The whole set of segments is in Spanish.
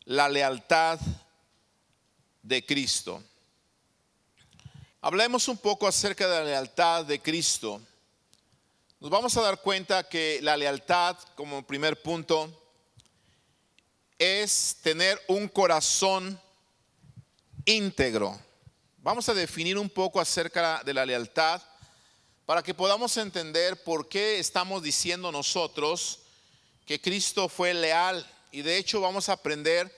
la lealtad de Cristo. Hablemos un poco acerca de la lealtad de Cristo. Nos vamos a dar cuenta que la lealtad, como primer punto, es tener un corazón íntegro. Vamos a definir un poco acerca de la lealtad para que podamos entender por qué estamos diciendo nosotros que Cristo fue leal. Y de hecho vamos a aprender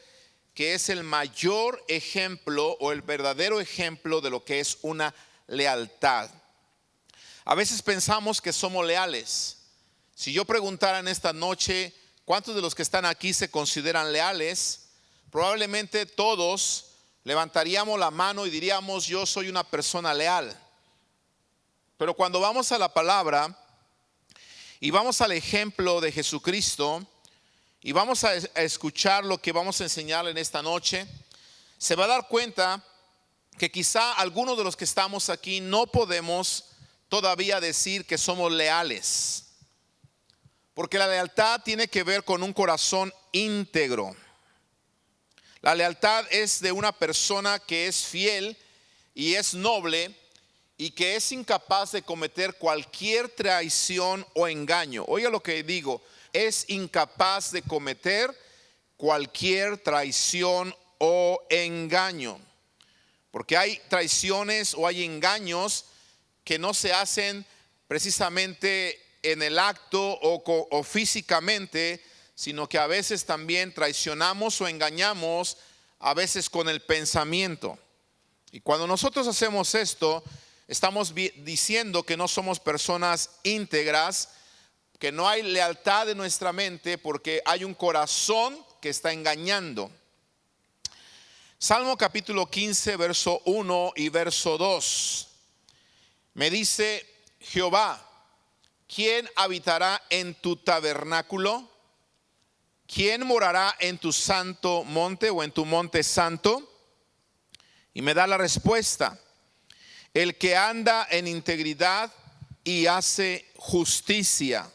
que es el mayor ejemplo o el verdadero ejemplo de lo que es una lealtad. A veces pensamos que somos leales. Si yo preguntara en esta noche cuántos de los que están aquí se consideran leales, probablemente todos levantaríamos la mano y diríamos: yo soy una persona leal. Pero cuando vamos a la palabra y vamos al ejemplo de Jesucristo y vamos a escuchar lo que vamos a enseñar en esta noche, se va a dar cuenta que quizá algunos de los que estamos aquí no podemos todavía decir que somos leales, porque la lealtad tiene que ver con un corazón íntegro. La lealtad es de una persona que es fiel y es noble y que es incapaz de cometer cualquier traición o engaño. Oiga lo que digo, es incapaz de cometer cualquier traición o engaño. Porque hay traiciones o hay engaños que no se hacen precisamente en el acto o físicamente, sino que a veces también traicionamos o engañamos, a veces con el pensamiento. Y cuando nosotros hacemos esto, estamos diciendo que no somos personas íntegras, que no hay lealtad en nuestra mente porque hay un corazón que está engañando. Salmo capítulo 15, verso 1 y verso 2. Me dice: Jehová, ¿quién habitará en tu tabernáculo? ¿Quién morará en tu santo monte o en tu monte santo? Y me da la respuesta: el que anda en integridad y hace justicia.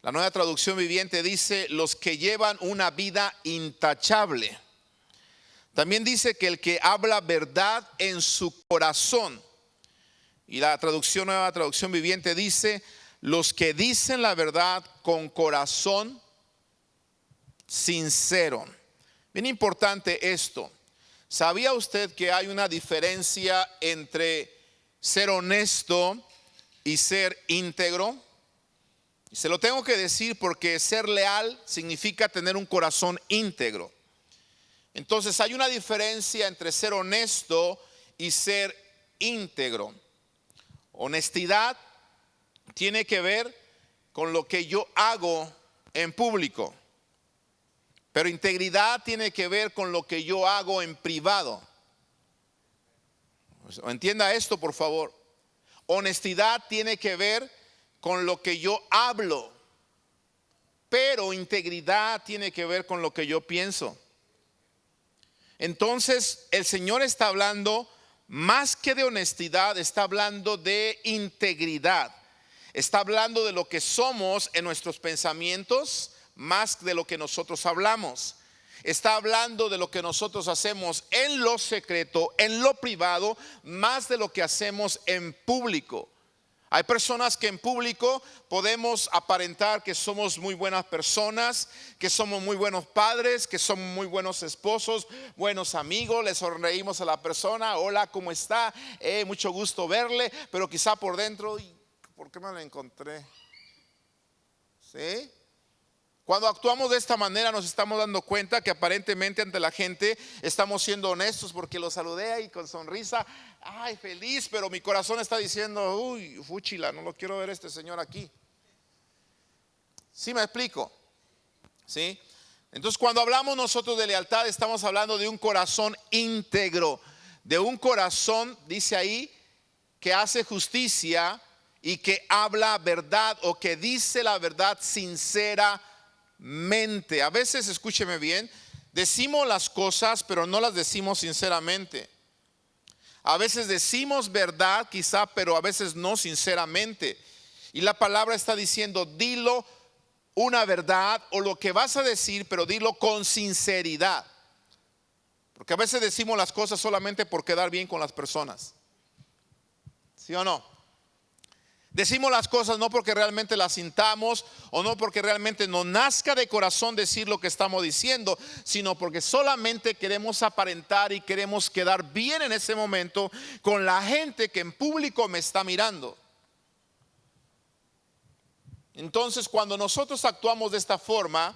La Nueva Traducción Viviente dice: los que llevan una vida intachable. También dice que el que habla verdad en su corazón. Y la Nueva Traducción Viviente dice: los que dicen la verdad con corazón sincero. Bien importante esto. ¿Sabía usted que hay una diferencia entre ser honesto y ser íntegro? Se lo tengo que decir porque ser leal significa tener un corazón íntegro. Entonces hay una diferencia entre ser honesto y ser íntegro. Honestidad tiene que ver con lo que yo hago en público, pero integridad tiene que ver con lo que yo hago en privado. Entienda esto, por favor. Honestidad tiene que ver con lo que yo hablo, pero integridad tiene que ver con lo que yo pienso. Entonces el Señor está hablando más que de honestidad, está hablando de integridad. Está hablando de lo que somos en nuestros pensamientos más de lo que nosotros hablamos. Está hablando de lo que nosotros hacemos en lo secreto, en lo privado, más de lo que hacemos en público. Hay personas que en público podemos aparentar que somos muy buenas personas, que somos muy buenos padres, que somos muy buenos esposos, buenos amigos, le sonreímos a la persona: hola, ¿cómo está? Mucho gusto verle, pero quizá por dentro, ¿por qué me la encontré? ¿Sí? Cuando actuamos de esta manera nos estamos dando cuenta que aparentemente ante la gente estamos siendo honestos porque lo saludé ahí con sonrisa, ay, feliz, pero mi corazón está diciendo: uy, fúchila, no lo quiero ver este señor aquí. ¿Sí me explico? ¿Sí? Entonces cuando hablamos nosotros de lealtad estamos hablando de un corazón íntegro, de un corazón, dice ahí, que hace justicia y que habla verdad o que dice la verdad sinceramente. A veces, escúcheme bien, decimos las cosas pero no las decimos sinceramente. A veces decimos verdad quizá, pero a veces no sinceramente. Y la palabra está diciendo: dilo una verdad o lo que vas a decir, pero dilo con sinceridad. Porque a veces decimos las cosas solamente por quedar bien con las personas. ¿Sí o no? Decimos las cosas no porque realmente las sintamos o no porque realmente nos nazca de corazón decir lo que estamos diciendo, sino porque solamente queremos aparentar y queremos quedar bien en ese momento con la gente que en público me está mirando. Entonces, cuando nosotros actuamos de esta forma,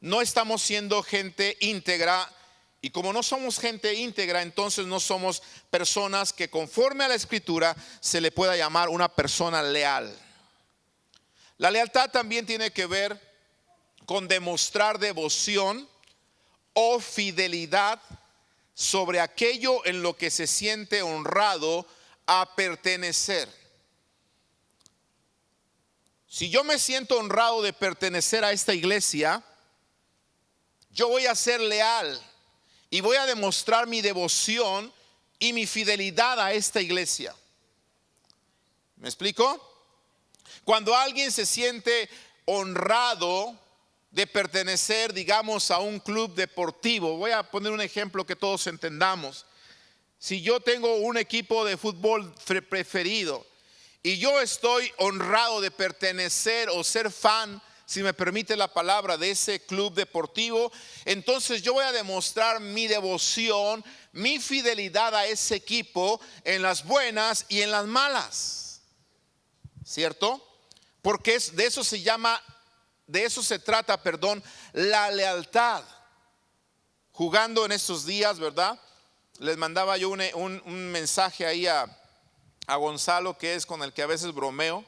no estamos siendo gente íntegra. Y como no somos gente íntegra, entonces no somos personas que conforme a la Escritura se le pueda llamar una persona leal. La lealtad también tiene que ver con demostrar devoción o fidelidad sobre aquello en lo que se siente honrado a pertenecer. Si yo me siento honrado de pertenecer a esta iglesia, yo voy a ser leal y voy a demostrar mi devoción y mi fidelidad a esta iglesia. ¿Me explico? Cuando alguien se siente honrado de pertenecer, digamos, a un club deportivo, voy a poner un ejemplo que todos entendamos. Si yo tengo un equipo de fútbol preferido y yo estoy honrado de pertenecer o ser fan, si me permite la palabra, de ese club deportivo, entonces yo voy a demostrar mi devoción, mi fidelidad a ese equipo en las buenas y en las malas. ¿Cierto? Porque de eso se trata, la lealtad. Jugando en estos días, ¿verdad? Les mandaba yo un mensaje ahí a Gonzalo, que es con el que a veces bromeo.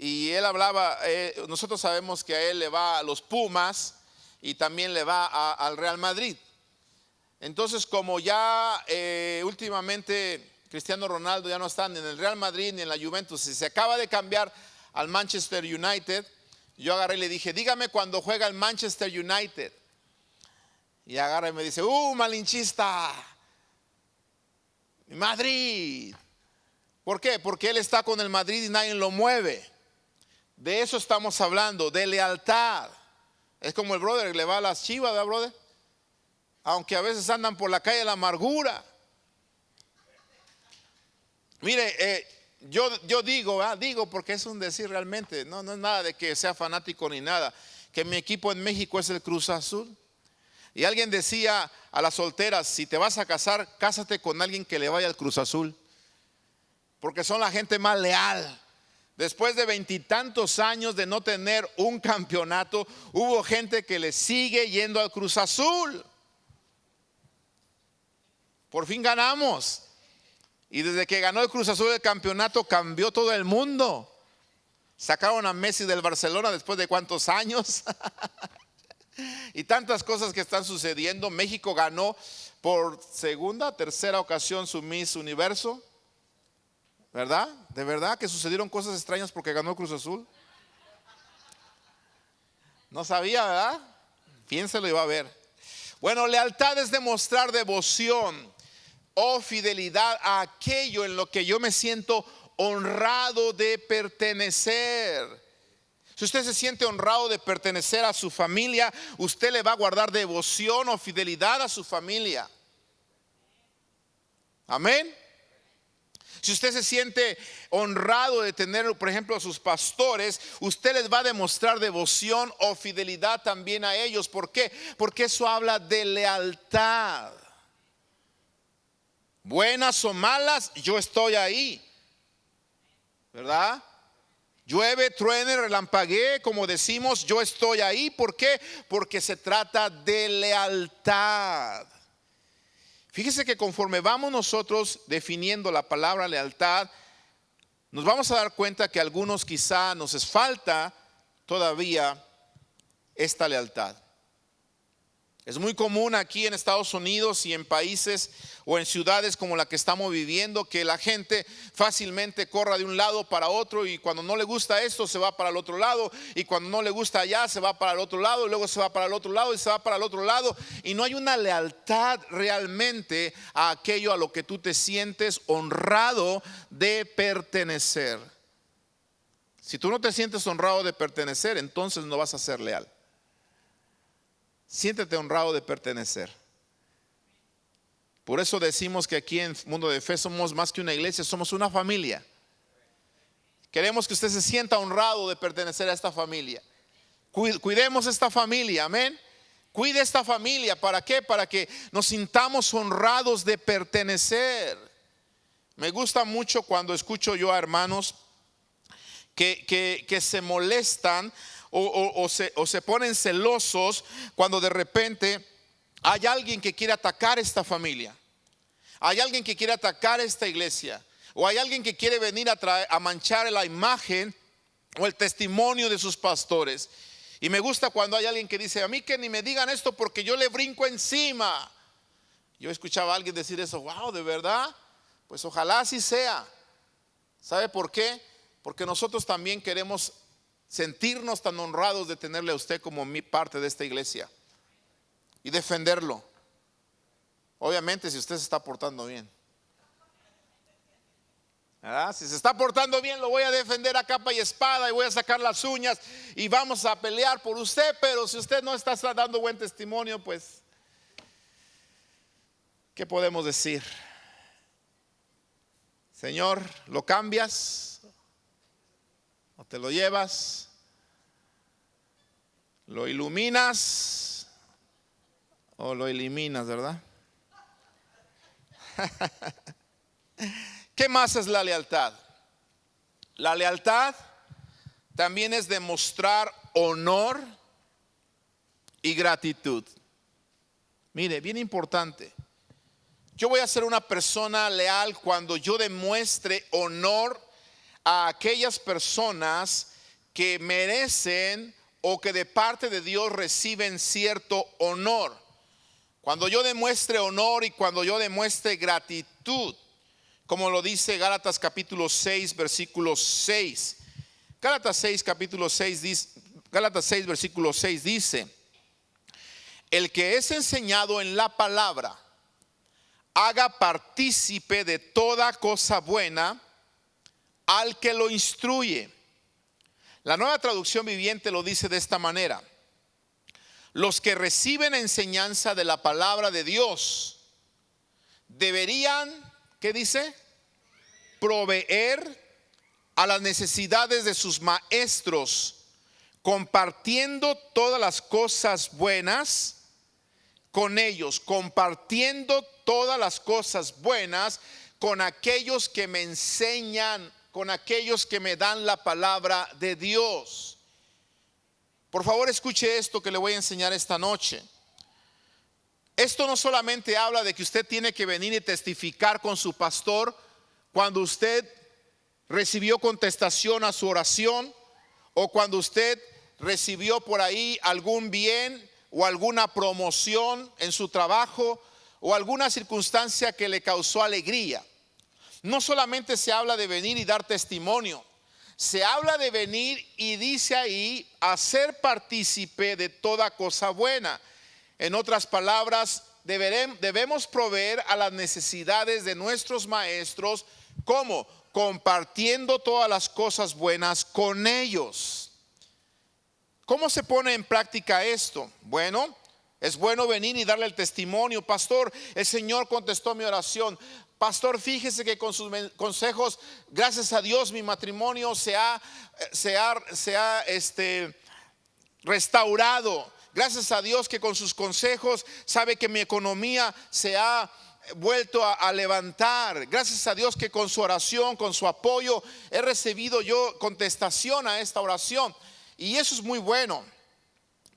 Y él hablaba, nosotros sabemos que a él le va a los Pumas y también le va al Real Madrid. Entonces, como ya últimamente Cristiano Ronaldo ya no está ni en el Real Madrid ni en la Juventus, y se acaba de cambiar al Manchester United, yo agarré y le dije, dígame cuando juega el Manchester United. Y agarra y me dice, malinchista, Madrid. ¿Por qué? Porque él está con el Madrid y nadie lo mueve. De eso estamos hablando, de lealtad. Es como el brother que le va a las Chivas, ¿verdad, brother? Aunque a veces andan por la calle de la amargura. Mire, yo digo porque es un decir realmente, no es nada de que sea fanático ni nada, que mi equipo en México es el Cruz Azul. Y alguien decía a las solteras, si te vas a casar, cásate con alguien que le vaya al Cruz Azul, porque son la gente más leal. Después de 20 y tantos años de no tener un campeonato, hubo gente que le sigue yendo al Cruz Azul. Por fin ganamos. Y desde que ganó el Cruz Azul el campeonato, cambió todo el mundo. Sacaron a Messi del Barcelona después de cuántos años. Y tantas cosas que están sucediendo. México ganó por segunda, tercera ocasión su Miss Universo. ¿Verdad? ¿De verdad que sucedieron cosas extrañas porque ganó Cruz Azul? No sabía, ¿verdad? Piénselo y va a ver. Bueno, lealtad es demostrar devoción o fidelidad a aquello en lo que yo me siento honrado de pertenecer. Si usted se siente honrado de pertenecer a su familia, usted le va a guardar devoción o fidelidad a su familia. Amén. Si usted se siente honrado de tener, por ejemplo, a sus pastores, usted les va a demostrar devoción o fidelidad también a ellos. ¿Por qué? Porque eso habla de lealtad. Buenas o malas, yo estoy ahí, ¿verdad? Llueve, truene, relampaguee, como decimos, yo estoy ahí. ¿Por qué? Porque se trata de lealtad. Fíjese que conforme vamos nosotros definiendo la palabra lealtad, nos vamos a dar cuenta que a algunos quizá nos falta todavía esta lealtad. Es muy común aquí en Estados Unidos y en países o en ciudades como la que estamos viviendo, que la gente fácilmente corra de un lado para otro, y cuando no le gusta esto se va para el otro lado, y cuando no le gusta allá se va para el otro lado, y luego se va para el otro lado y se va para el otro lado, y no hay una lealtad realmente a aquello a lo que tú te sientes honrado de pertenecer. Si tú no te sientes honrado de pertenecer, entonces no vas a ser leal. Siéntete honrado de pertenecer. Por eso decimos que aquí en Mundo de Fe somos más que una iglesia, somos una familia. Queremos que usted se sienta honrado de pertenecer a esta familia. Cuidemos esta familia, amén. Cuide esta familia, ¿para qué? Para que nos sintamos honrados de pertenecer. Me gusta mucho cuando escucho yo a hermanos que se molestan o se ponen celosos cuando de repente hay alguien que quiere atacar esta familia. Hay alguien que quiere atacar esta iglesia. O hay alguien que quiere venir a manchar la imagen o el testimonio de sus pastores. Y me gusta cuando hay alguien que dice: a mí que ni me digan esto porque yo le brinco encima. Yo escuchaba a alguien decir eso. Wow, ¿de verdad? Pues ojalá así sea. ¿Sabe por qué? Porque nosotros también queremos sentirnos tan honrados de tenerle a usted como mi parte de esta iglesia y defenderlo. Obviamente si usted se está portando bien, ¿verdad? Si se está portando bien, lo voy a defender a capa y espada y voy a sacar las uñas y vamos a pelear por usted. Pero si usted no está dando buen testimonio, pues ¿qué podemos decir? Señor, ¿lo cambias o te lo llevas? ¿Lo iluminas o lo eliminas, verdad? ¿Qué más es la lealtad? La lealtad también es demostrar honor y gratitud. Mire, bien importante. Yo voy a ser una persona leal cuando yo demuestre honor a aquellas personas que merecen o que de parte de Dios reciben cierto honor. Cuando yo demuestre honor y cuando yo demuestre gratitud, como lo dice Gálatas capítulo 6 versículo 6. Gálatas 6 capítulo 6 dice, Gálatas 6 versículo 6 dice: el que es enseñado en la palabra haga partícipe de toda cosa buena al que lo instruye. La Nueva Traducción Viviente lo dice de esta manera: los que reciben enseñanza de la palabra de Dios deberían, ¿qué dice? Proveer a las necesidades de sus maestros, compartiendo todas las cosas buenas con ellos, compartiendo todas las cosas buenas con aquellos que me enseñan, con aquellos que me dan la palabra de Dios. Por favor, escuche esto que le voy a enseñar esta noche. Esto no solamente habla de que usted tiene que venir y testificar con su pastor cuando usted recibió contestación a su oración, o cuando usted recibió por ahí algún bien o alguna promoción en su trabajo o alguna circunstancia que le causó alegría. No solamente se habla de venir y dar testimonio, se habla de venir y dice ahí hacer partícipe de toda cosa buena. En otras palabras, debemos proveer a las necesidades de nuestros maestros. ¿Cómo? Compartiendo todas las cosas buenas con ellos. ¿Cómo se pone en práctica esto? Bueno, es bueno venir y darle el testimonio. Pastor, el Señor contestó mi oración. Pastor, fíjese que con sus consejos, gracias a Dios, mi matrimonio se ha restaurado. Gracias a Dios que con sus consejos sabe que mi economía se ha vuelto a levantar. Gracias a Dios que con su oración, con su apoyo, he recibido yo contestación a esta oración. Y eso es muy bueno.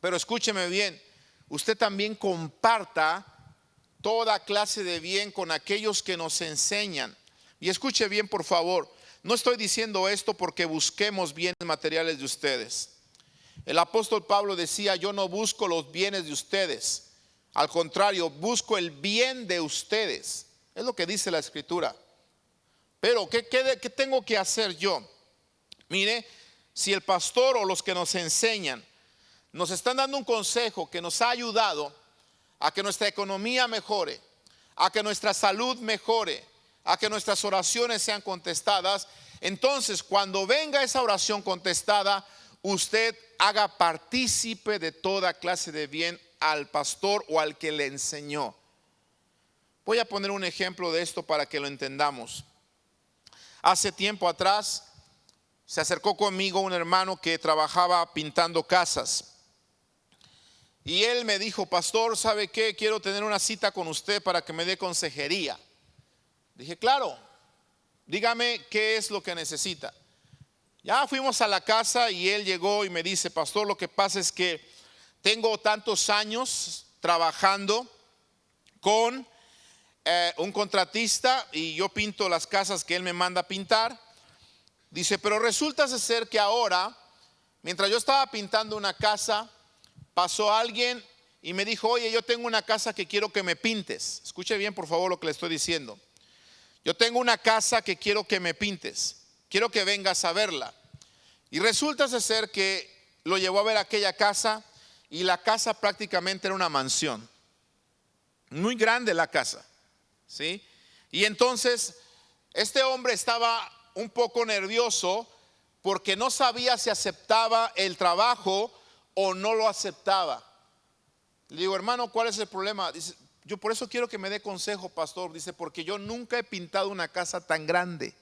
Pero escúcheme bien, usted también comparta toda clase de bien con aquellos que nos enseñan. Y escuche bien, por favor, no estoy diciendo esto porque busquemos bienes materiales de ustedes. El apóstol Pablo decía: yo no busco los bienes de ustedes, al contrario, busco el bien de ustedes. Es lo que dice la escritura. Pero ¿qué tengo que hacer yo? Mire, si el pastor o los que nos enseñan nos están dando un consejo que nos ha ayudado a que nuestra economía mejore, a que nuestra salud mejore, a que nuestras oraciones sean contestadas, Entonces, cuando venga esa oración contestada, usted haga partícipe de toda clase de bien al pastor o al que le enseñó. Voy a poner un ejemplo de esto para que lo entendamos. Hace tiempo atrás se acercó conmigo un hermano que trabajaba pintando casas. Y él me dijo: pastor, ¿sabe qué? Quiero tener una cita con usted para que me dé consejería. Dije: claro, dígame qué es lo que necesita. Ya fuimos a la casa y él llegó y me dice: pastor, lo que pasa es que tengo tantos años trabajando con un contratista y yo pinto las casas que él me manda a pintar. Dice: pero resulta ser que ahora, mientras yo estaba pintando una casa, pasó alguien y me dijo: oye, yo tengo una casa que quiero que me pintes. Escuche bien, por favor, lo que le estoy diciendo. Yo tengo una casa que quiero que me pintes. Quiero que vengas a verla. Y resulta ser que lo llevó a ver aquella casa y la casa prácticamente era una mansión. Muy grande la casa, ¿sí? Y entonces este hombre estaba un poco nervioso porque no sabía si aceptaba el trabajo o no lo aceptaba. Le digo: hermano, ¿cuál es el problema? Dice: yo por eso quiero que me dé consejo, pastor. Dice: porque yo nunca he pintado una casa tan grande.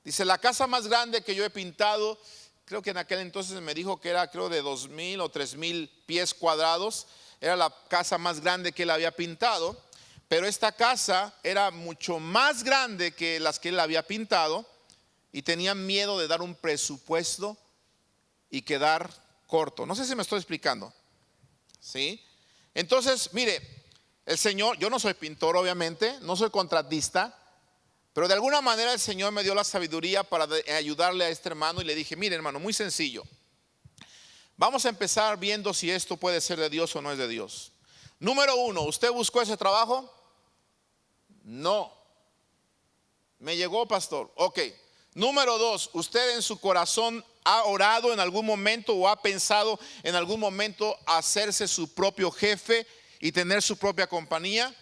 Dice: la casa más grande que yo he pintado, creo que en aquel entonces me dijo que era, creo, de 2,000 o 3,000 pies cuadrados. Era la casa más grande que él había pintado. Pero esta casa era mucho más grande que las que él había pintado y tenía miedo de dar un presupuesto y quedar corto. No sé si me estoy explicando, ¿sí? Entonces, mire, el Señor, yo no soy pintor obviamente, no soy contratista, pero de alguna manera el Señor me dio la sabiduría para ayudarle a este hermano. Y le dije: mire, hermano, muy sencillo. Vamos a empezar viendo si esto puede ser de Dios o no es de Dios. Número uno, ¿usted buscó ese trabajo? No. Me llegó, pastor. Ok. Número dos, ¿usted en su corazón ha orado en algún momento o ha pensado en algún momento hacerse su propio jefe y tener su propia compañía?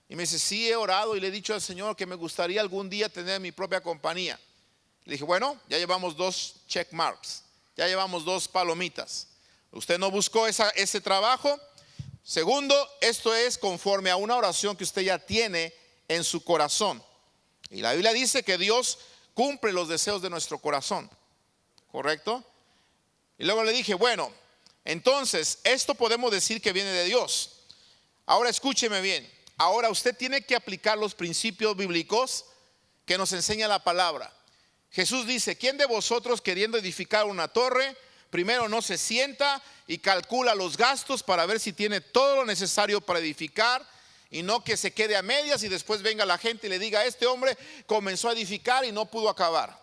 Y me dice: sí, he orado y le he dicho al Señor que me gustaría algún día tener mi propia compañía. Le dije: bueno, ya llevamos 2 check marks, ya llevamos 2 palomitas. Usted no buscó ese trabajo. Segundo, esto es conforme a una oración que usted ya tiene en su corazón. Y la Biblia dice que Dios cumple los deseos de nuestro corazón, ¿correcto? Y luego le dije: bueno, entonces esto podemos decir que viene de Dios. Ahora escúcheme bien. Ahora usted tiene que aplicar los principios bíblicos que nos enseña la palabra. Jesús dice: ¿quién de vosotros, queriendo edificar una torre, primero no se sienta y calcula los gastos para ver si tiene todo lo necesario para edificar, y no que se quede a medias y después venga la gente y le diga: este hombre comenzó a edificar y no pudo acabar?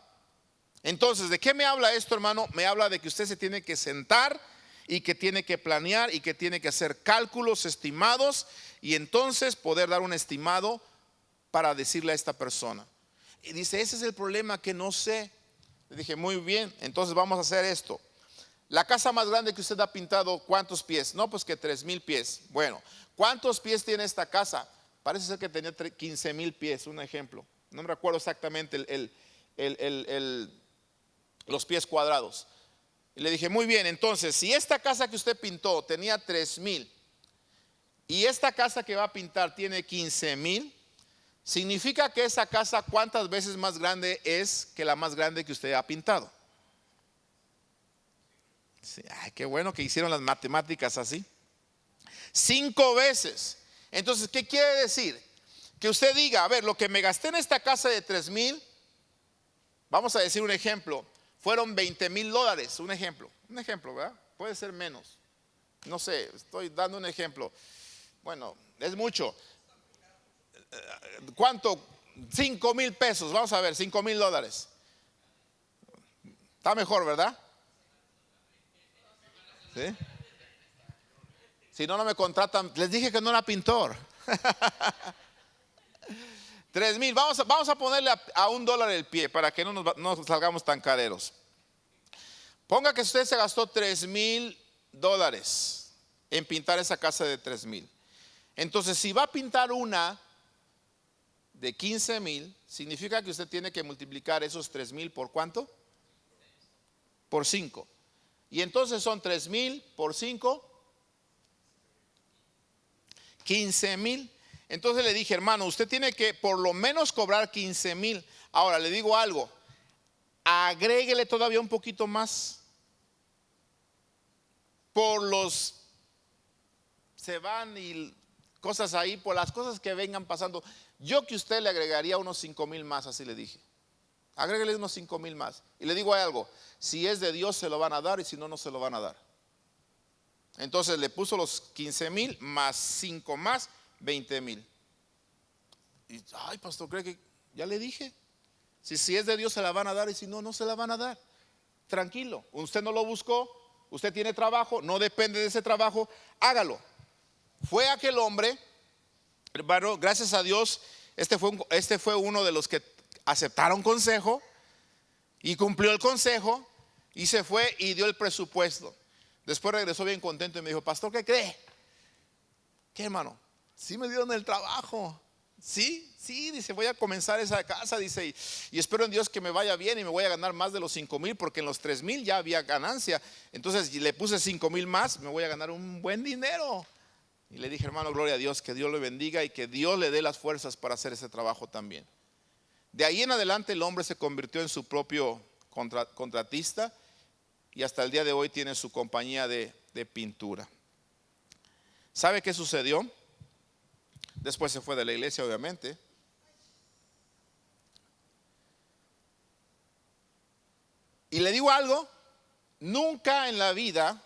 Entonces, ¿de qué me habla esto, hermano? Me habla de que usted se tiene que sentar y que tiene que planear y que tiene que hacer cálculos estimados y entonces poder dar un estimado para decirle a esta persona. Y dice: ese es el problema, que no sé. Le dije: muy bien, entonces vamos a hacer esto. La casa más grande que usted ha pintado, ¿cuántos pies? No, pues que 3,000 pies. Bueno, ¿cuántos pies tiene esta casa? Parece ser que tenía 15,000 pies, un ejemplo. No me recuerdo exactamente los pies cuadrados. Y le dije: muy bien, entonces si esta casa que usted pintó tenía 3,000 y esta casa que va a pintar tiene 15,000, significa que esa casa, ¿cuántas veces más grande es que la más grande que usted ha pintado? Sí, ay, qué bueno que hicieron las matemáticas así. 5 veces. Entonces, ¿qué quiere decir? Que usted diga: a ver, lo que me gasté en esta casa de 3,000, vamos a decir un ejemplo, fueron $20,000. Un ejemplo, ¿verdad? Puede ser menos. No sé, estoy dando un ejemplo. Bueno, es mucho. ¿Cuánto? 5,000 pesos. Vamos a ver, $5,000. Está mejor, ¿verdad? ¿Sí? Si no, no me contratan. Les dije que no era pintor. 3,000. Vamos a ponerle a $1 el pie para que no salgamos tan careros. Ponga que usted se gastó $3,000 en pintar esa casa de 3,000. Entonces, si va a pintar una, de 15,000, significa que usted tiene que multiplicar esos 3,000 por ¿cuánto? Por 5. Y entonces son 3,000 por 5, 15,000. Entonces le dije, hermano, usted tiene que por lo menos cobrar 15,000. Ahora le digo algo, agréguele todavía un poquito más por los se van y cosas ahí, por las cosas que vengan pasando. Yo que usted le agregaría unos 5,000 más, así le dije. Agréguele unos 5,000 más. Y le digo algo, si es de Dios se lo van a dar y si no, no se lo van a dar. Entonces le puso los 15,000 más 5 más 20,000. Y ay, pastor, ¿cree que ya le dije? Si es de Dios se la van a dar y si no, no se la van a dar. Tranquilo, usted no lo buscó, usted tiene trabajo, no depende de ese trabajo, hágalo. Fue aquel hombre, hermano, gracias a Dios, este fue uno de los que aceptaron consejo y cumplió el consejo y se fue y dio el presupuesto. Después regresó bien contento y me dijo, pastor, ¿qué cree? ¿Qué, hermano? Sí me dieron el trabajo. Sí, dice, voy a comenzar esa casa, dice, y espero en Dios que me vaya bien y me voy a ganar más de los 5,000, porque en los 3,000 ya había ganancia. Entonces le puse 5,000 más, me voy a ganar un buen dinero. Y le dije, hermano, gloria a Dios, que Dios le bendiga y que Dios le dé las fuerzas para hacer ese trabajo también. De ahí en adelante el hombre se convirtió en su propio contratista y hasta el día de hoy tiene su compañía de pintura. ¿Sabe qué sucedió? Después se fue de la iglesia, obviamente. Y le digo algo, nunca en la vida,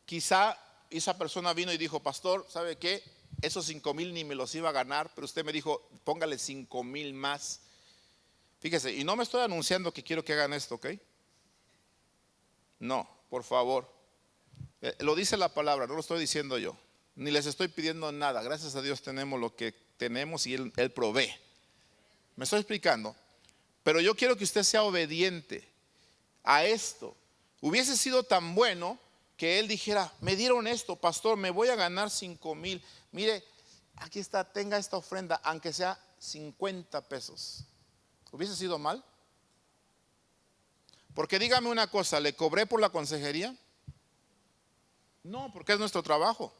quizá esa persona vino y dijo, pastor, ¿sabe qué? Esos 5,000 ni me los iba a ganar, pero usted me dijo, póngale 5,000 más. Fíjese, y no me estoy anunciando que quiero que hagan esto, ¿ok? No, por favor. Lo dice la palabra, no lo estoy diciendo yo. Ni les estoy pidiendo nada. Gracias a Dios tenemos lo que tenemos y Él provee. Me estoy explicando. Pero yo quiero que usted sea obediente a esto. Hubiese sido tan bueno que él dijera, me dieron esto, pastor, me voy a ganar 5,000. Mire, aquí está, tenga esta ofrenda, aunque sea 50 pesos. ¿Hubiese sido mal? Porque dígame una cosa, ¿le cobré por la consejería? No, porque es nuestro trabajo.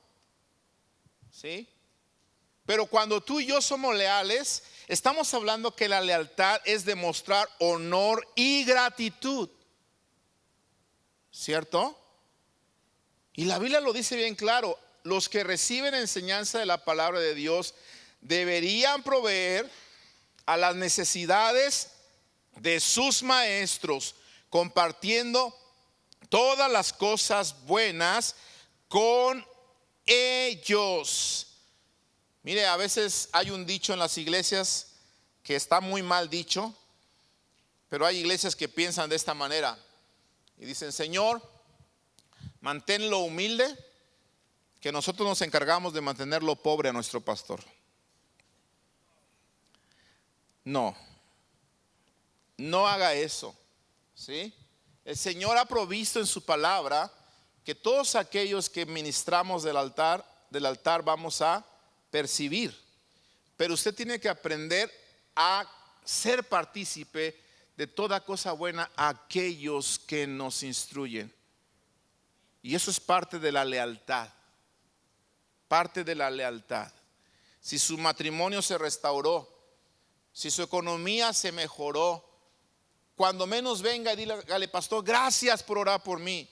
¿Sí? Pero cuando tú y yo somos leales, estamos hablando que la lealtad es demostrar honor y gratitud. ¿Cierto? Y la Biblia lo dice bien claro, los que reciben enseñanza de la palabra de Dios deberían proveer a las necesidades de sus maestros, compartiendo todas las cosas buenas con ellos. Mire, a veces hay un dicho en las iglesias que está muy mal dicho, pero hay iglesias que piensan de esta manera y dicen, Señor, manténlo humilde, que nosotros nos encargamos de mantenerlo pobre a nuestro pastor. No haga eso, ¿sí? El Señor ha provisto en su palabra que todos aquellos que ministramos del altar vamos a percibir. Pero usted tiene que aprender a ser partícipe de toda cosa buena a aquellos que nos instruyen. Y eso es parte de la lealtad. Parte de la lealtad. Si su matrimonio se restauró, si su economía se mejoró, cuando menos venga y dígale, pastor, gracias por orar por mí.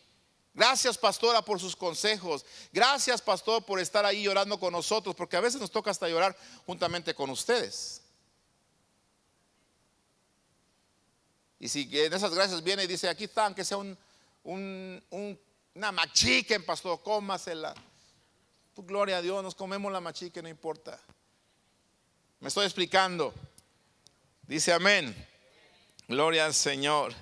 Gracias, pastora, por sus consejos. Gracias, pastor, por estar ahí llorando con nosotros, porque a veces nos toca hasta llorar juntamente con ustedes. Y si en esas gracias viene y dice, aquí está, aunque sea una machiquen, pastor, cómasela. Pues, gloria a Dios, nos comemos la machiquen, no importa. Me estoy explicando. Dice amén. Gloria al Señor.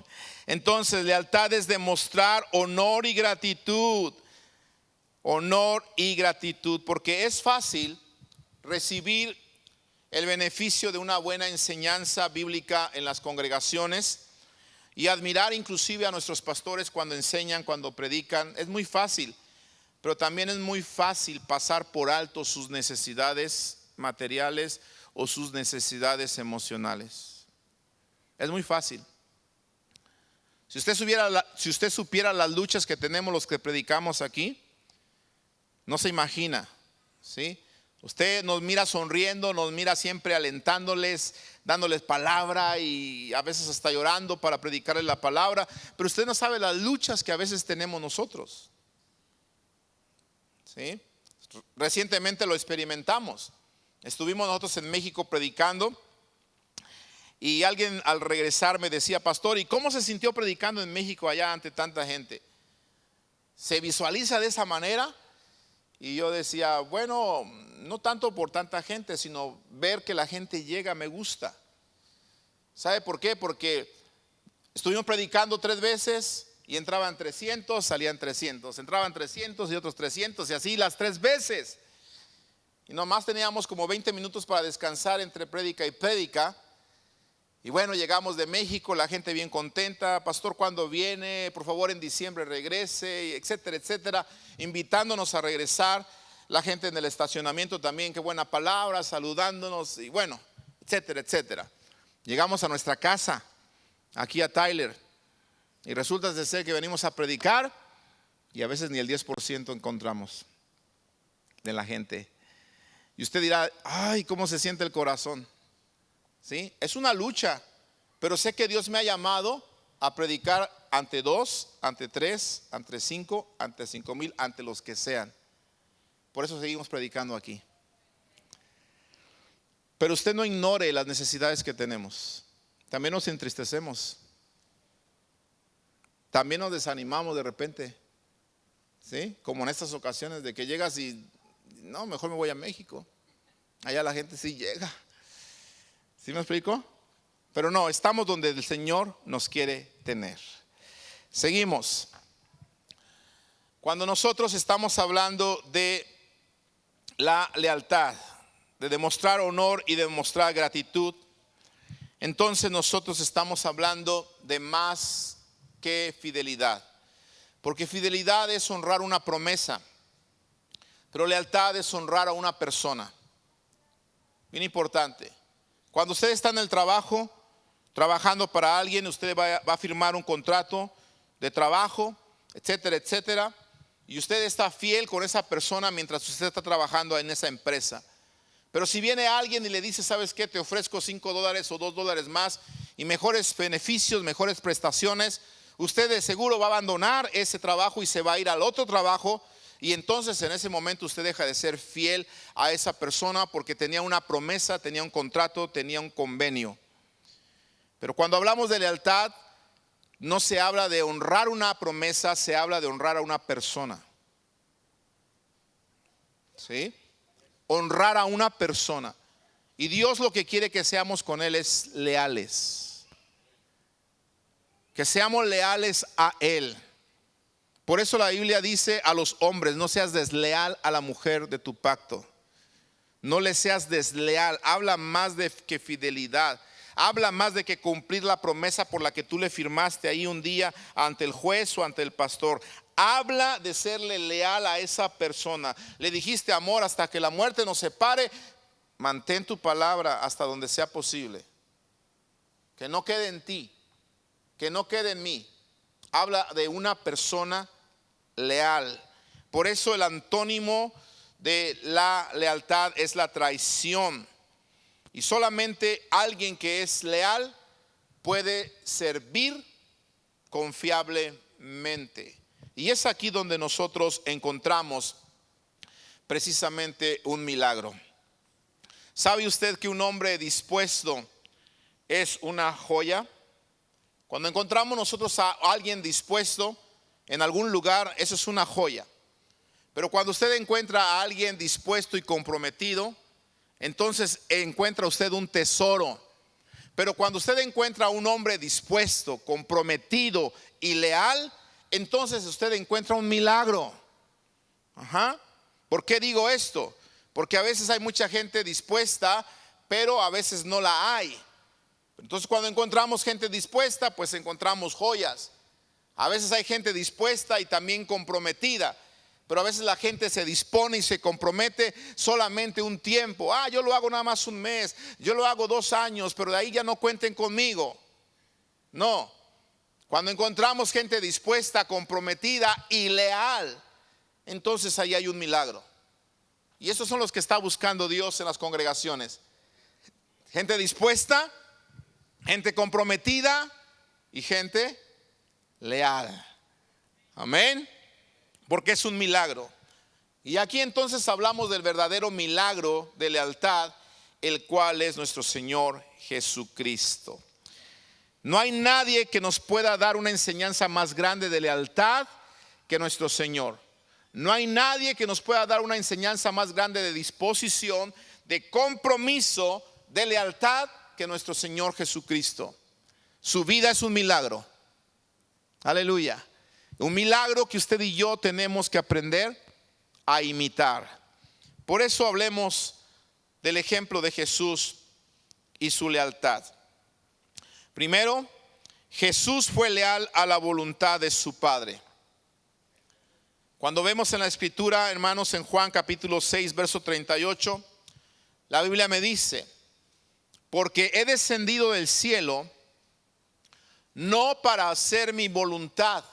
Entonces, lealtad es demostrar honor y gratitud. Honor y gratitud, porque es fácil recibir el beneficio de una buena enseñanza bíblica en las congregaciones y admirar inclusive a nuestros pastores cuando enseñan, cuando predican. Es muy fácil, pero también es muy fácil pasar por alto sus necesidades materiales o sus necesidades emocionales. Es muy fácil. Si usted supiera las luchas que tenemos los que predicamos aquí, no se imagina, ¿sí? Usted nos mira sonriendo, nos mira siempre alentándoles, dándoles palabra y a veces hasta llorando para predicarles la palabra, pero usted no sabe las luchas que a veces tenemos nosotros, ¿sí? Recientemente lo experimentamos. Estuvimos nosotros en México predicando y alguien al regresar me decía: pastor, ¿y cómo se sintió predicando en México allá ante tanta gente? ¿Se visualiza de esa manera? Y yo decía, bueno, no tanto por tanta gente, sino ver que la gente llega me gusta. ¿Sabe por qué? Porque estuvimos predicando 3 veces y entraban 300, salían 300, entraban 300 y otros 300 y así las 3 veces. Y nomás teníamos como 20 minutos para descansar entre prédica y prédica. Y bueno, llegamos de México, la gente bien contenta: pastor, ¿cuándo viene? Por favor, en diciembre regrese, etcétera, etcétera, invitándonos a regresar. La gente en el estacionamiento también, qué buena palabra, saludándonos y bueno, etcétera, etcétera. Llegamos a nuestra casa, aquí a Tyler, y resulta de ser que venimos a predicar y a veces ni el 10% encontramos de la gente. Y usted dirá, ay, ¿cómo se siente el corazón? ¿Sí? Es una lucha, pero sé que Dios me ha llamado a predicar ante 2, ante 3, ante 5, ante 5,000, ante los que sean. Por eso seguimos predicando aquí. Pero usted no ignore las necesidades que tenemos. También nos entristecemos. También nos desanimamos de repente. ¿Sí? Como en estas ocasiones de que llegas y no, mejor me voy a México. Allá la gente sí llega. ¿Sí me explico? Pero no, estamos donde el Señor nos quiere tener. Seguimos. Cuando nosotros estamos hablando de la lealtad, de demostrar honor y de demostrar gratitud, entonces nosotros estamos hablando de más que fidelidad. Porque fidelidad es honrar una promesa, pero lealtad es honrar a una persona. Bien importante. Cuando usted está en el trabajo, trabajando para alguien, usted va a firmar un contrato de trabajo, etcétera, etcétera, y usted está fiel con esa persona mientras usted está trabajando en esa empresa. Pero si viene alguien y le dice, ¿sabes qué? Te ofrezco $5 o $2 más y mejores beneficios, mejores prestaciones, usted de seguro va a abandonar ese trabajo y se va a ir al otro trabajo. Y entonces en ese momento usted deja de ser fiel a esa persona porque tenía una promesa, tenía un contrato, tenía un convenio. Pero cuando hablamos de lealtad, no se habla de honrar una promesa, se habla de honrar a una persona. ¿Sí? Honrar a una persona. Y Dios lo que quiere que seamos con Él es leales. Que seamos leales a Él. Por eso la Biblia dice a los hombres: no seas desleal a la mujer de tu pacto. No le seas desleal. Habla más de que fidelidad. Habla más de que cumplir la promesa por la que tú le firmaste ahí un día ante el juez o ante el pastor. Habla de serle leal a esa persona. Le dijiste amor hasta que la muerte nos separe. Mantén tu palabra hasta donde sea posible. Que no quede en ti, que no quede en mí. Habla de una persona leal. Por eso el antónimo de la lealtad es la traición. Y solamente alguien que es leal puede servir confiablemente. Y es aquí donde nosotros encontramos precisamente un milagro. ¿Sabe usted que un hombre dispuesto es una joya? Cuando encontramos nosotros a alguien dispuesto en algún lugar, eso es una joya. Pero cuando usted encuentra a alguien dispuesto y comprometido, entonces encuentra usted un tesoro. Pero cuando usted encuentra a un hombre dispuesto, comprometido y leal, entonces usted encuentra un milagro. ¿Por qué digo esto? Porque a veces hay mucha gente dispuesta, pero a veces no la hay. Entonces cuando encontramos gente dispuesta, pues encontramos joyas. A veces hay gente dispuesta y también comprometida, Pero a veces la gente se dispone y se compromete solamente un tiempo. Yo lo hago nada más un mes, yo lo hago 2 años, pero de ahí ya no cuenten conmigo. No, cuando encontramos gente dispuesta, comprometida y leal, entonces ahí hay un milagro. Y esos son los que está buscando Dios en las congregaciones. Gente dispuesta, gente comprometida y gente leal. Amén. Porque es un milagro. Y aquí entonces hablamos del verdadero milagro de lealtad, el cual es nuestro Señor Jesucristo. No hay nadie que nos pueda dar una enseñanza más grande de lealtad que nuestro Señor. No hay nadie que nos pueda dar una enseñanza más grande de disposición, de compromiso, de lealtad que nuestro Señor Jesucristo. Su vida es un milagro. Aleluya. Un milagro que usted y yo tenemos que aprender a imitar. Por eso hablemos del ejemplo de Jesús y su lealtad. Primero, Jesús fue leal a la voluntad de su Padre. Cuando vemos en la escritura, hermanos, en Juan capítulo 6, verso 38, la Biblia me dice: porque he descendido del cielo no para hacer mi voluntad,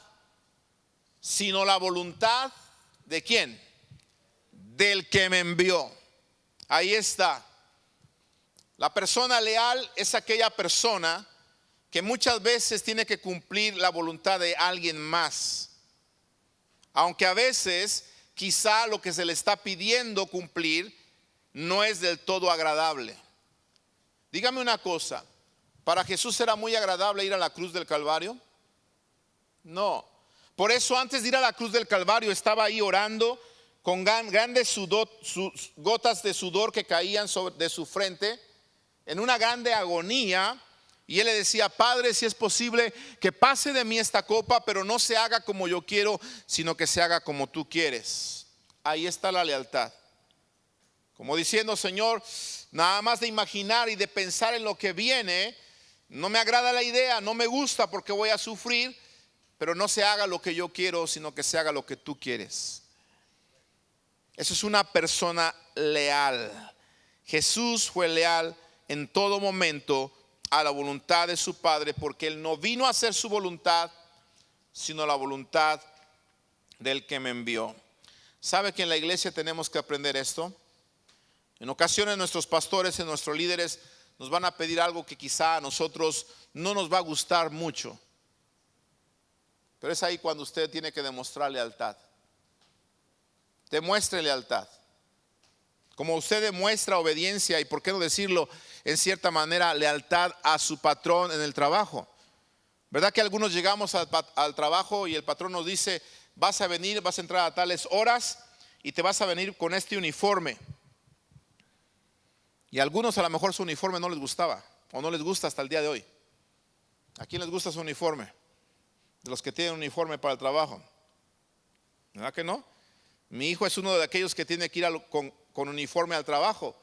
sino la voluntad ¿de quién? Del que me envió. Ahí está. La persona leal es aquella persona que muchas veces tiene que cumplir la voluntad de alguien más. Aunque a veces quizá lo que se le está pidiendo cumplir no es del todo agradable. Dígame una cosa, ¿para Jesús era muy agradable ir a la cruz del Calvario? No. Por eso antes de ir a la cruz del Calvario estaba ahí orando con grandes gotas de sudor que caían de su frente en una grande agonía. Y él le decía: Padre, si es posible que pase de mí esta copa, pero no se haga como yo quiero, sino que se haga como tú quieres. Ahí está la lealtad. Como diciendo: Señor, nada más de imaginar y de pensar en lo que viene, no me agrada la idea, no me gusta porque voy a sufrir, pero no se haga lo que yo quiero, sino que se haga lo que tú quieres. Eso es una persona leal. Jesús fue leal en todo momento a la voluntad de su Padre, porque Él no vino a hacer su voluntad, sino la voluntad del que me envió. ¿Sabe que en la iglesia tenemos que aprender esto? En ocasiones nuestros pastores y nuestros líderes nos van a pedir algo que quizá a nosotros no nos va a gustar mucho, pero es ahí cuando usted tiene que demostrar lealtad. Demuestre lealtad. Como usted demuestra obediencia y, por qué no decirlo, en cierta manera, lealtad a su patrón en el trabajo. ¿Verdad que algunos llegamos al trabajo y el patrón nos dice: vas a venir, vas a entrar a tales horas y te vas a venir con este uniforme? Y a algunos a lo mejor su uniforme no les gustaba o no les gusta hasta el día de hoy. ¿A quién les gusta su uniforme? De los que tienen uniforme para el trabajo. ¿Verdad que no? Mi hijo es uno de aquellos que tiene que ir con uniforme al trabajo.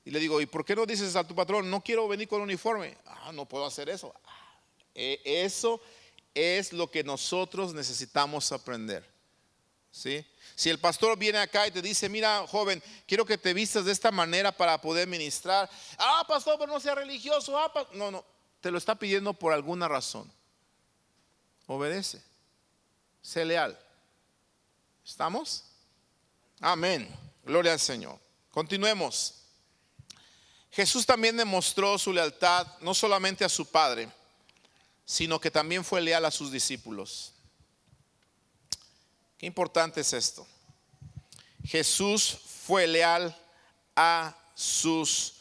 Y le digo: ¿y por qué no dices a tu patrón: no quiero venir con uniforme? No puedo hacer eso. Eso es lo que nosotros necesitamos aprender. ¿Sí? Si el pastor viene acá y te dice: mira, joven, quiero que te vistas de esta manera para poder ministrar. Pastor, pero no sea religioso. No, te lo está pidiendo por alguna razón. Obedece. Sé leal. ¿Estamos? Amén. Gloria al Señor. Continuemos. Jesús también demostró su lealtad no solamente a su Padre, sino que también fue leal a sus discípulos. Qué importante es esto. Jesús fue leal a sus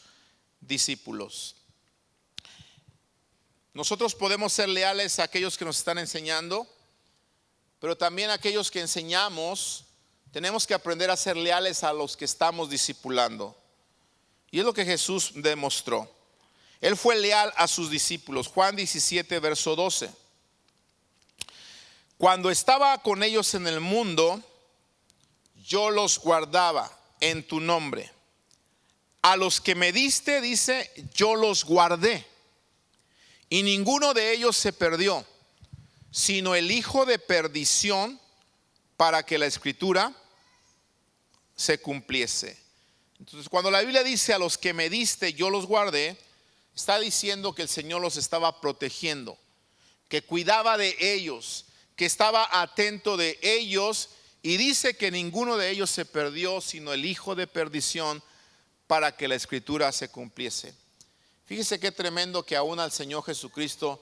discípulos. Nosotros podemos ser leales a aquellos que nos están enseñando, pero también a aquellos que enseñamos. Tenemos que aprender a ser leales a los que estamos discipulando. Y es lo que Jesús demostró. Él fue leal a sus discípulos. Juan 17, verso 12. Cuando estaba con ellos en el mundo, yo los guardaba en tu nombre. A los que me diste, dice, yo los guardé. Y ninguno de ellos se perdió, sino el hijo de perdición, para que la escritura se cumpliese. Entonces, cuando la Biblia dice a los que me diste yo los guardé, está diciendo que el Señor los estaba protegiendo, que cuidaba de ellos, que estaba atento de ellos, y dice que ninguno de ellos se perdió, sino el hijo de perdición, para que la escritura se cumpliese. Fíjese qué tremendo que aún al Señor Jesucristo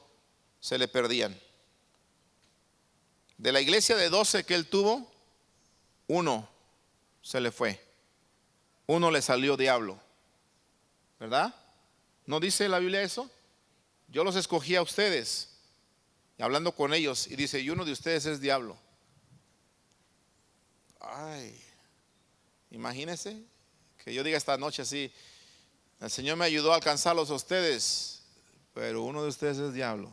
se le perdían. De la iglesia de 12 que él tuvo, uno se le fue, uno le salió diablo, ¿verdad? ¿No dice la Biblia eso? Yo los escogí a ustedes, y hablando con ellos, y dice, y uno de ustedes es diablo. Ay, imagínense que yo diga esta noche así, el Señor me ayudó a alcanzarlos a ustedes, pero uno de ustedes es diablo.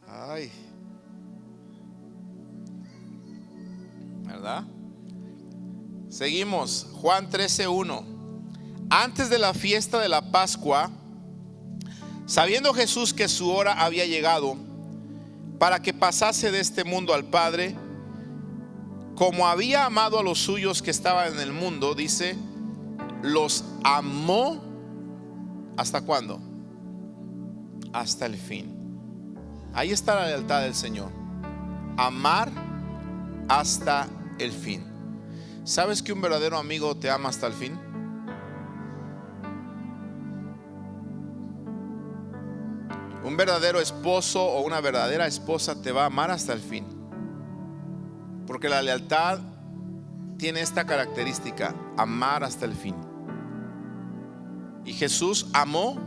Ay, ¿verdad? Seguimos, Juan 13:1. Antes de la fiesta de la Pascua, sabiendo Jesús que su hora había llegado para que pasase de este mundo al Padre, como había amado a los suyos que estaban en el mundo, dice, los amó. ¿Hasta cuándo? Hasta el fin. Ahí está la lealtad del Señor. Amar hasta el fin. ¿Sabes que un verdadero amigo te ama hasta el fin? Un verdadero esposo o una verdadera esposa te va a amar hasta el fin. Porque la lealtad tiene esta característica, amar hasta el fin. Y Jesús amó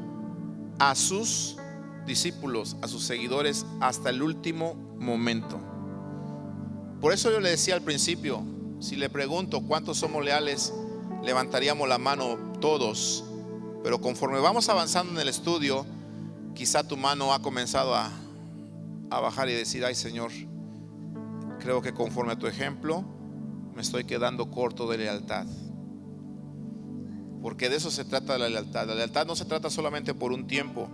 a sus discípulos, a sus seguidores hasta el último momento. Por eso yo le decía al principio, si le pregunto cuántos somos leales, levantaríamos la mano todos. Pero conforme vamos avanzando en el estudio, quizá tu mano ha comenzado a bajar y decir, ay Señor, creo que conforme a tu ejemplo me estoy quedando corto de lealtad. Porque de eso se trata la lealtad. La lealtad no se trata solamente por un tiempo,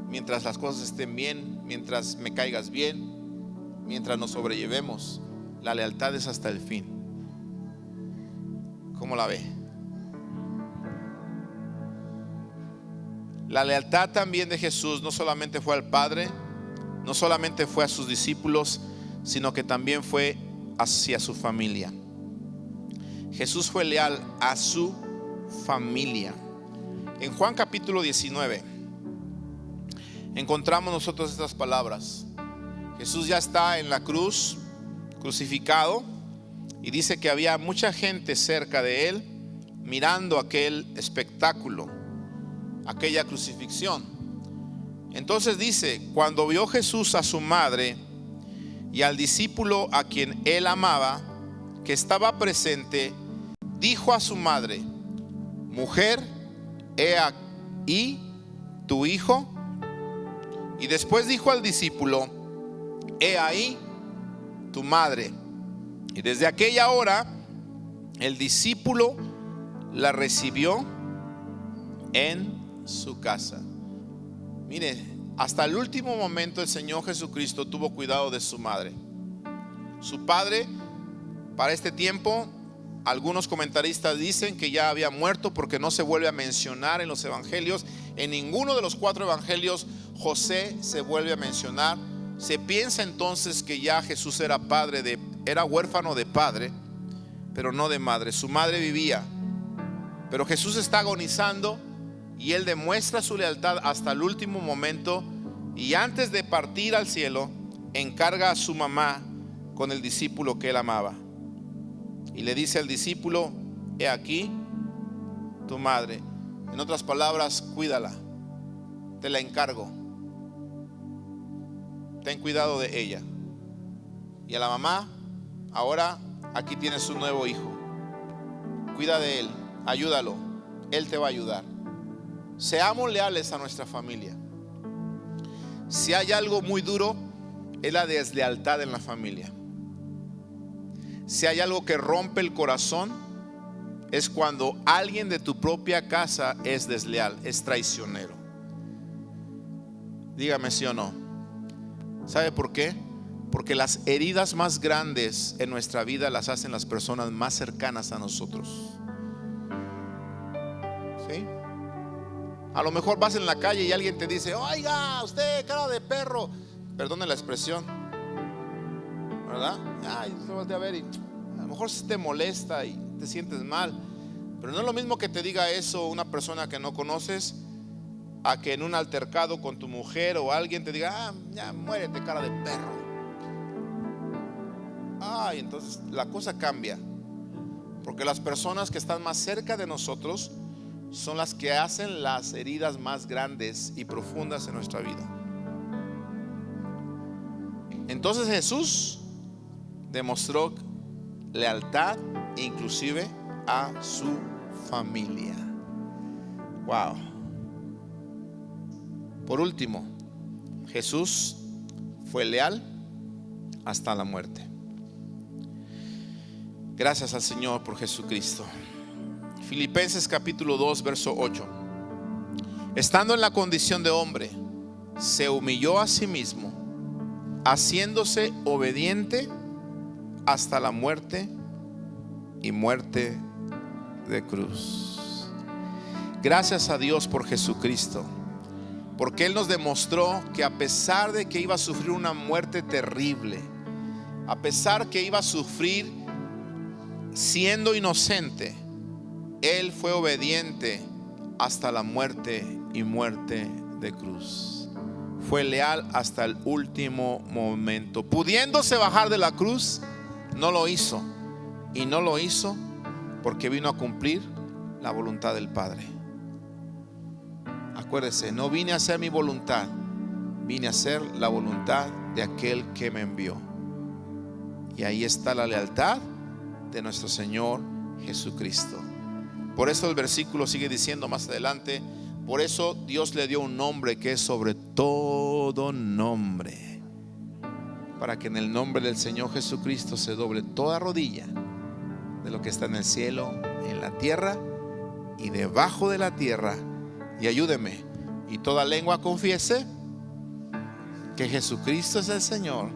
mientras las cosas estén bien, mientras me caigas bien, mientras nos sobrellevemos. La lealtad es hasta el fin. ¿Cómo la ve? La lealtad también de Jesús no solamente fue al Padre, no solamente fue a sus discípulos, sino que también fue hacia su familia. Jesús fue leal a su familia. En Juan capítulo 19 encontramos nosotros estas palabras. Jesús ya está en la cruz, crucificado, y dice que había mucha gente cerca de él mirando aquel espectáculo, aquella crucifixión. Entonces dice, cuando vio Jesús a su madre y al discípulo a quien él amaba, que estaba presente, dijo a su madre, mujer, he ahí tu hijo. Y después dijo al discípulo, he ahí tu madre. Y desde aquella hora el discípulo la recibió en su casa. Mire, hasta el último momento el Señor Jesucristo tuvo cuidado de su madre. Su padre, para este tiempo, algunos comentaristas dicen que ya había muerto, porque no se vuelve a mencionar en los evangelios. En ninguno de los 4 evangelios José se vuelve a mencionar. Se piensa entonces que ya Jesús era huérfano de padre, pero no de madre. Su madre vivía, pero Jesús está agonizando y él demuestra su lealtad hasta el último momento, y antes de partir al cielo encarga a su mamá con el discípulo que él amaba y le dice al discípulo, he aquí tu madre. En otras palabras, cuídala, te la encargo, ten cuidado de ella. Y a la mamá, ahora aquí tienes un nuevo hijo, cuida de él, ayúdalo, él te va a ayudar. Seamos leales a nuestra familia. Si hay algo muy duro, es la deslealtad en la familia. Si hay algo que rompe el corazón, es cuando alguien de tu propia casa es desleal, es traicionero. Dígame sí o no. ¿Sabe por qué? Porque las heridas más grandes en nuestra vida las hacen las personas más cercanas a nosotros. ¿Sí? A lo mejor vas en la calle y alguien te dice: oiga, usted cara de perro. Perdone la expresión, ¿verdad? Ay, te vas a ver y a lo mejor se te molesta y te sientes mal. Pero no es lo mismo que te diga eso una persona que no conoces, a que en un altercado con tu mujer o alguien te diga: ya muérete, cara de perro. Entonces la cosa cambia, porque las personas que están más cerca de nosotros son las que hacen las heridas más grandes y profundas en nuestra vida. Entonces Jesús demostró lealtad inclusive a su familia. Wow. Por último, Jesús fue leal hasta la muerte. Gracias al Señor por Jesucristo. Filipenses capítulo 2 verso 8. Estando en la condición de hombre, se humilló a sí mismo, haciéndose obediente hasta la muerte y muerte de cruz. Gracias a Dios por Jesucristo, porque Él nos demostró que a pesar de que iba a sufrir una muerte terrible, a pesar que iba a sufrir siendo inocente, Él fue obediente hasta la muerte y muerte de cruz. Fue leal hasta el último momento. Pudiéndose bajar de la cruz, no lo hizo. Y no lo hizo porque vino a cumplir la voluntad del Padre. Acuérdese, no vine a hacer mi voluntad, vine a hacer la voluntad de aquel que me envió. Y ahí está la lealtad de nuestro Señor Jesucristo. Por eso el versículo sigue diciendo más adelante: por eso Dios le dio un nombre que es sobre todo nombre, para que en el nombre del Señor Jesucristo se doble toda rodilla de lo que está en el cielo, en la tierra y debajo de la tierra. Y ayúdeme, y toda lengua confiese que Jesucristo es el Señor,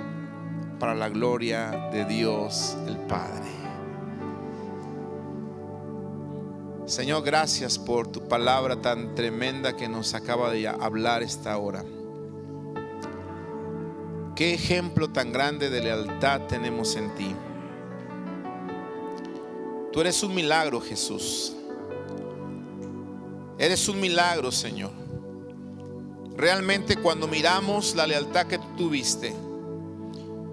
para la gloria de Dios el Padre. Señor, gracias por tu palabra tan tremenda que nos acaba de hablar esta hora. Qué ejemplo tan grande de lealtad tenemos en ti. Tú eres un milagro, Jesús. Eres un milagro, Señor. Realmente cuando miramos la lealtad que tú tuviste,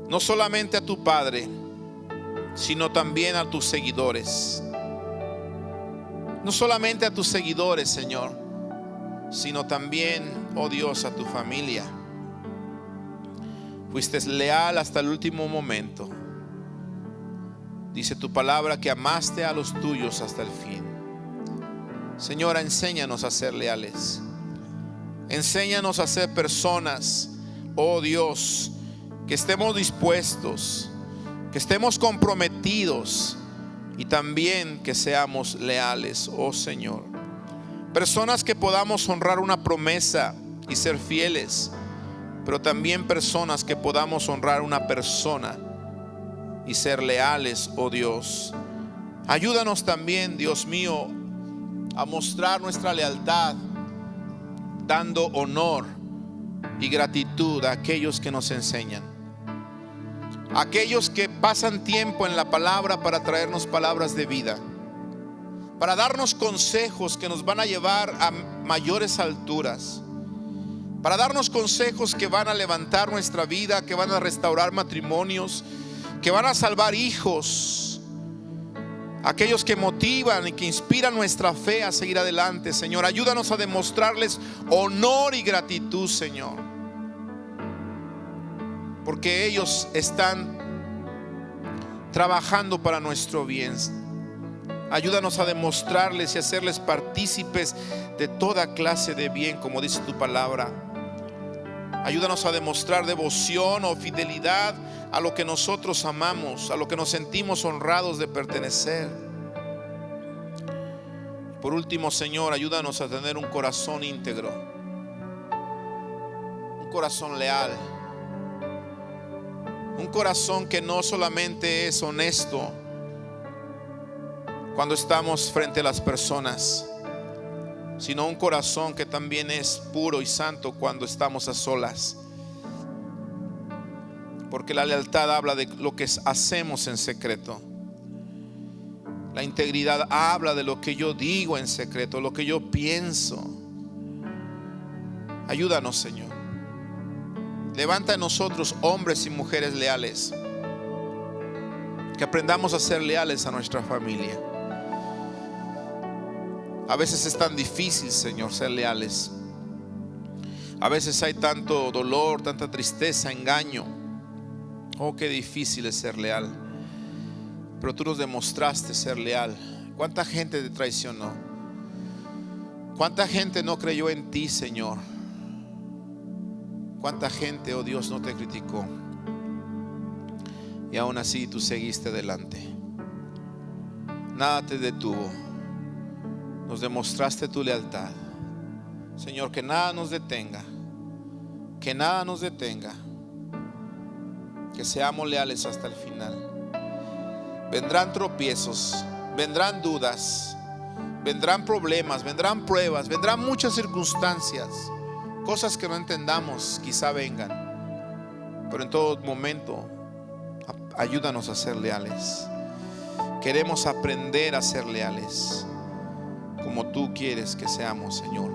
no solamente a tu Padre, sino también a tus seguidores. No solamente a tus seguidores, Señor, sino también, oh Dios, a tu familia. Fuiste leal hasta el último momento. Dice tu palabra que amaste a los tuyos hasta el fin. Señora, enséñanos a ser leales. Enséñanos a ser personas, oh Dios, que estemos dispuestos, que estemos comprometidos y también que seamos leales, oh Señor. Personas que podamos honrar una promesa y ser fieles, pero también personas que podamos honrar una persona y ser leales, oh Dios. Ayúdanos también, Dios mío, a mostrar nuestra lealtad, dando honor y gratitud a aquellos que nos enseñan, aquellos que pasan tiempo en la palabra para traernos palabras de vida, para darnos consejos que nos van a llevar a mayores alturas, para darnos consejos que van a levantar nuestra vida, que van a restaurar matrimonios, que van a salvar hijos, aquellos que motivan y que inspiran nuestra fe a seguir adelante. Señor, ayúdanos a demostrarles honor y gratitud, Señor, porque ellos están trabajando para nuestro bien. Ayúdanos a demostrarles y hacerles partícipes de toda clase de bien, como dice tu palabra. Ayúdanos a demostrar devoción o fidelidad a lo que nosotros amamos, a lo que nos sentimos honrados de pertenecer. Por último, Señor, ayúdanos a tener un corazón íntegro, un corazón leal, Un corazón que no solamente es honesto cuando estamos frente a las personas, sino un corazón que también es puro y santo cuando estamos a solas. Porque la lealtad habla de lo que hacemos en secreto. La integridad habla de lo que yo digo en secreto, lo que yo pienso. Ayúdanos, Señor. Levanta en nosotros hombres y mujeres leales, que aprendamos a ser leales a nuestra familia. A veces es tan difícil, Señor, ser leales. A veces hay tanto dolor, tanta tristeza, engaño. Oh, qué difícil es ser leal. Pero tú nos demostraste ser leal. ¿Cuánta gente te traicionó? ¿Cuánta gente no creyó en ti, Señor? ¿Cuánta gente, oh Dios, no te criticó? Y aún así tú seguiste adelante. Nada te detuvo. Nos demostraste tu lealtad. Señor, que nada nos detenga. Que nada nos detenga. Que seamos leales hasta el final. Vendrán tropiezos, vendrán dudas, vendrán problemas, vendrán pruebas, vendrán muchas circunstancias, cosas que no entendamos, quizá vengan. Pero en todo momento, ayúdanos a ser leales. Queremos aprender a ser leales, como tú quieres que seamos, Señor.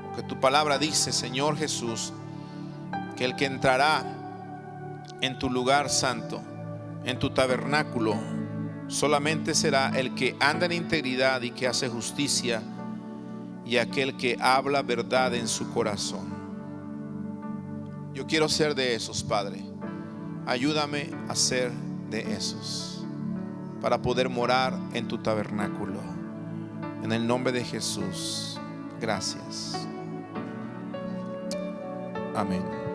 Porque tu palabra dice, Señor Jesús, que el que entrará en tu lugar santo, en tu tabernáculo, solamente será el que anda en integridad y que hace justicia, y aquel que habla verdad en su corazón. Yo quiero ser de esos, Padre. Ayúdame a ser de esos, para poder morar en tu tabernáculo. En el nombre de Jesús, gracias. Amén.